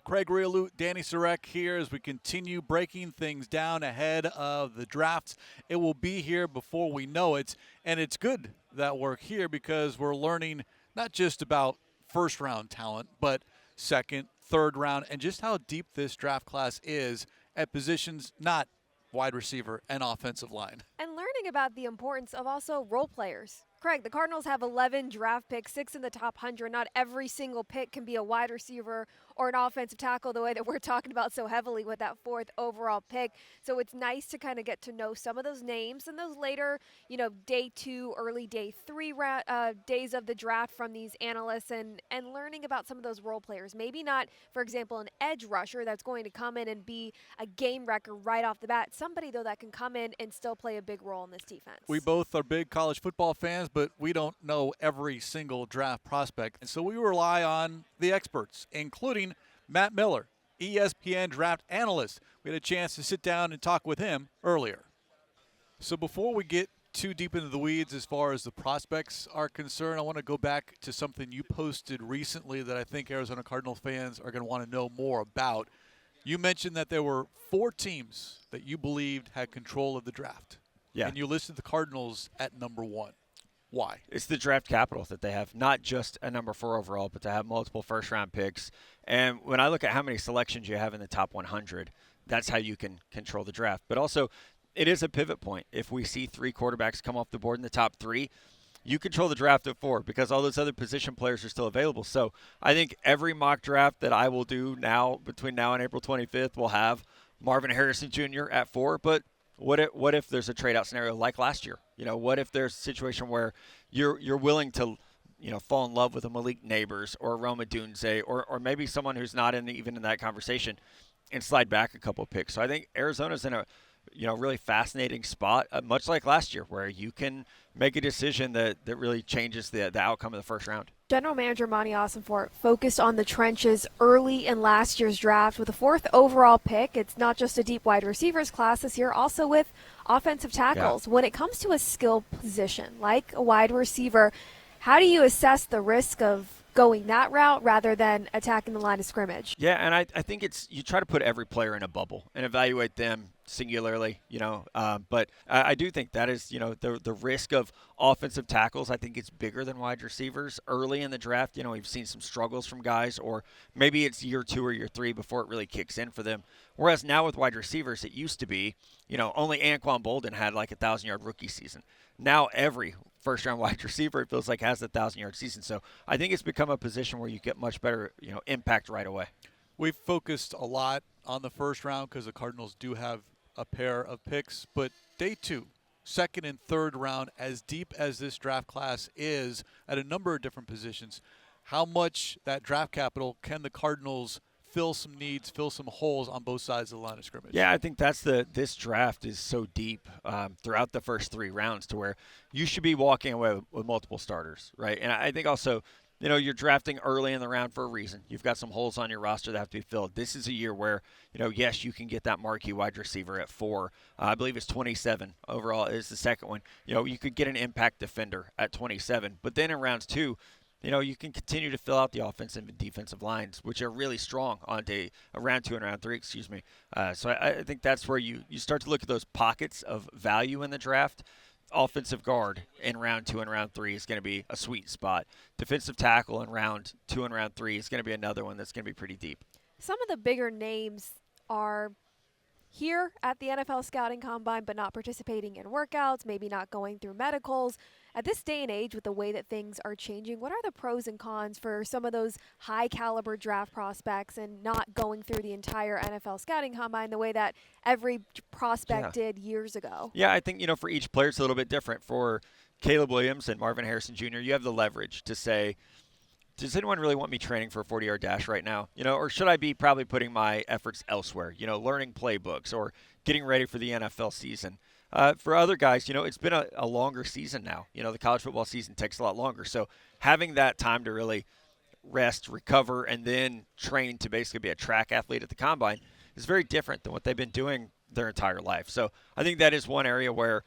Craig Grialou, Dani Sureck here as we continue breaking things down ahead of the drafts. It will be here before we know it, and it's good that we're here because we're learning not just about first-round talent, but second, third round, and just how deep this draft class is at positions not wide receiver and offensive line. And learning about the importance of also role players. Craig, the Cardinals have 11 draft picks, 6 in the top 100. Not every single pick can be a wide receiver or an offensive tackle the way that we're talking about so heavily with that 4th overall pick. So it's nice to kind of get to know some of those names and those later, day 2, early day 3 days of the draft from these analysts and learning about some of those role players. Maybe not, for example, an edge rusher that's going to come in and be a game wrecker right off the bat. Somebody, though, that can come in and still play a big role in this defense. We both are big college football fans, but we don't know every single draft prospect. And so we rely on the experts, including Matt Miller, ESPN draft analyst. We had a chance to sit down and talk with him earlier. So before we get too deep into the weeds as far as the prospects are concerned, I want to go back to something you posted recently that I think Arizona Cardinals fans are going to want to know more about. You mentioned that there were 4 teams that you believed had control of the draft. Yeah. And you listed the Cardinals at number 1. Why? It's the draft capital that they have, not just a number 4 overall, but to have multiple first-round picks. And when I look at how many selections you have in the top 100, that's how you can control the draft. But also, it is a pivot point. If we see 3 quarterbacks come off the board in the top 3, you control the draft at 4 because all those other position players are still available. So I think every mock draft that I will do now, between now and April 25th, will have Marvin Harrison Jr. at 4, but what if there's a trade-out scenario like last year? What if there's a situation where you're willing to, fall in love with a Malik Neighbors or Roma Dunze or maybe someone who's not even in that conversation and slide back a couple of picks. So I think Arizona's in a really fascinating spot, much like last year, where you can make a decision that really changes the outcome of the first round. General Manager Monty Ossenfort focused on the trenches early in last year's draft with a 4th overall pick. It's not just a deep wide receivers class this year, also with offensive tackles. Yeah. When it comes to a skill position like a wide receiver, how do you assess the risk of going that route rather than attacking the line of scrimmage? Yeah, and I think you try to put every player in a bubble and evaluate them singularly, but I do think that is, the risk of offensive tackles, I think it's bigger than wide receivers early in the draft. We've seen some struggles from guys, or maybe it's year 2 or year 3 before it really kicks in for them. Whereas now with wide receivers, it used to be, only Anquan Bolden had like a 1,000-yard rookie season. Now every first-round wide receiver, it feels like, has a 1,000-yard season. So I think it's become a position where you get much better, impact right away. We've focused a lot on the first round because the Cardinals do have a pair of picks, but day 2, 2nd and 3rd round, as deep as this draft class is at a number of different positions, how much that draft capital can the Cardinals fill some needs, fill some holes on both sides of the line of scrimmage? Yeah, I think this draft is so deep throughout the first 3 rounds to where you should be walking away with multiple starters, right? And I think also, you're drafting early in the round for a reason. You've got some holes on your roster that have to be filled. This is a year where, yes, you can get that marquee wide receiver at 4. I believe it's 27 overall is the second one. You could get an impact defender at 27. But then in rounds 2, you can continue to fill out the offensive and defensive lines, which are really strong on round 2 and round 3, So I think that's where you start to look at those pockets of value in the draft. Offensive guard in round 2 and round 3 is going to be a sweet spot. Defensive tackle in round 2 and round 3 is going to be another one that's going to be pretty deep. Some of the bigger names are here at the NFL Scouting Combine, but not participating in workouts, maybe not going through medicals. At this day and age, with the way that things are changing, what are the pros and cons for some of those high-caliber draft prospects and not going through the entire NFL Scouting Combine the way that every prospect did years ago? Yeah, I think, for each player it's a little bit different. For Caleb Williams and Marvin Harrison Jr., you have the leverage to say, does anyone really want me training for a 40-yard dash right now? Or should I be probably putting my efforts elsewhere, learning playbooks or getting ready for the NFL season? For other guys, it's been a longer season now. The college football season takes a lot longer. So having that time to really rest, recover, and then train to basically be a track athlete at the combine is very different than what they've been doing their entire life. So I think that is one area where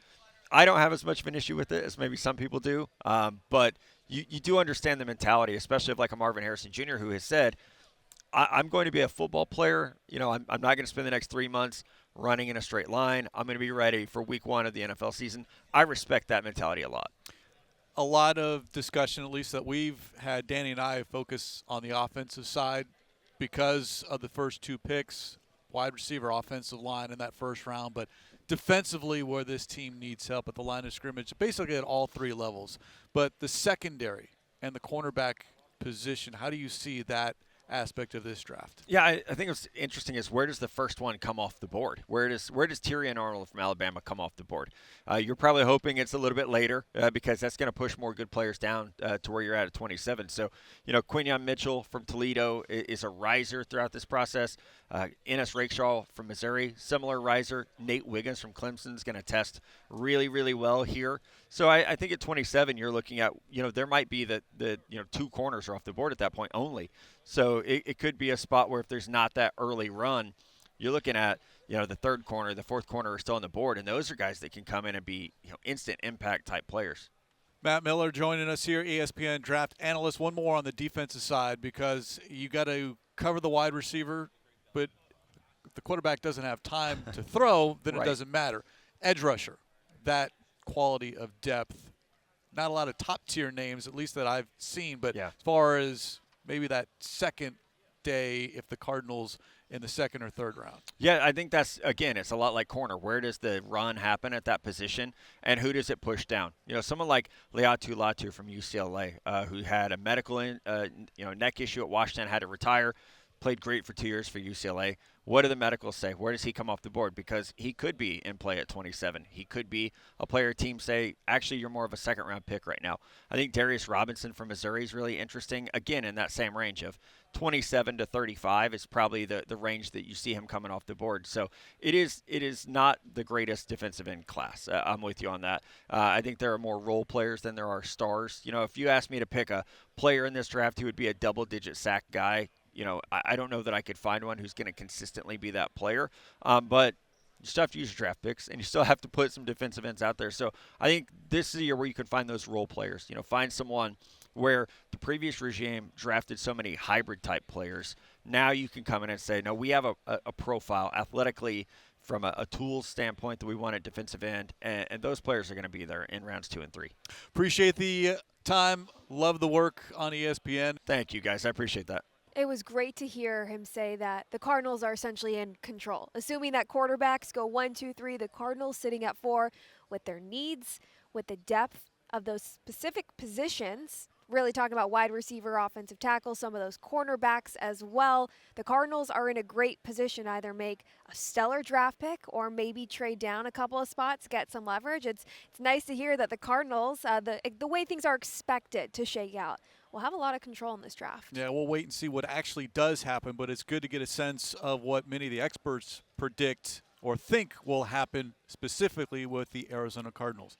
I don't have as much of an issue with it as maybe some people do. But you do understand the mentality, especially of like a Marvin Harrison Jr., who has said, I'm going to be a football player. I'm not going to spend the next 3 months running in a straight line. I'm going to be ready for week 1 of the NFL season. I respect that mentality a lot. A lot of discussion, at least that we've had, Danny and I, focus on the offensive side because of the first 2 picks, wide receiver, offensive line in that first round, but defensively where this team needs help at the line of scrimmage, basically at all 3 levels. But the secondary and the cornerback position, how do you see that aspect of this draft? Yeah, I think what's interesting is where does the first one come off the board? Where does Tyrion Arnold from Alabama come off the board? You're probably hoping it's a little bit later because that's going to push more good players down to where you're at 27. So, Quinyon Mitchell from Toledo is a riser throughout this process. Ennis Rakeshaw from Missouri, similar riser. Nate Wiggins from Clemson is going to test really, really well here. So I think at 27 you're looking at, there might be the 2 corners are off the board at that point only. So it could be a spot where if there's not that early run, you're looking at, the 3rd corner, the 4th corner are still on the board, and those are guys that can come in and be, instant impact type players. Matt Miller joining us here, ESPN draft analyst. One more on the defensive side because you got to cover the wide receiver, but if the quarterback doesn't have time to throw, then Right. It doesn't matter. Edge rusher, that quality of depth. Not a lot of top-tier names, at least that I've seen, but Yeah. as far as maybe that second day if the Cardinals in the 2nd or 3rd round. Yeah, I think that's, again, it's a lot like corner. Where does the run happen at that position, and who does it push down? Someone like Leatu Latu from UCLA, who had a medical neck issue at Washington, had to retire, played great for 2 years for UCLA. What do the medicals say? Where does he come off the board? Because he could be in play at 27. He could be a player teams say, actually, you're more of a 2nd-round pick right now. I think Darius Robinson from Missouri is really interesting. Again, in that same range of 27 to 35 is probably the range that you see him coming off the board. So it is not the greatest defensive end class. I'm with you on that. I think there are more role players than there are stars. If you asked me to pick a player in this draft who would be a double-digit sack guy, I don't know that I could find one who's going to consistently be that player. But you still have to use your draft picks, and you still have to put some defensive ends out there. So I think this is a year where you can find those role players. Find someone where the previous regime drafted so many hybrid-type players. Now you can come in and say, no, we have a profile athletically from a tools standpoint that we want at defensive end, and those players are going to be there in rounds 2 and 3. Appreciate the time. Love the work on ESPN. Thank you, guys. I appreciate that. It was great to hear him say that the Cardinals are essentially in control. Assuming that quarterbacks go 1, 2, 3, the Cardinals sitting at 4 with their needs, with the depth of those specific positions, really talking about wide receiver, offensive tackle, some of those cornerbacks as well. The Cardinals are in a great position to either make a stellar draft pick or maybe trade down a couple of spots, get some leverage. It's nice to hear that the Cardinals, the way things are expected to shake out, will have a lot of control in this draft. Yeah, we'll wait and see what actually does happen, but it's good to get a sense of what many of the experts predict or think will happen specifically with the Arizona Cardinals.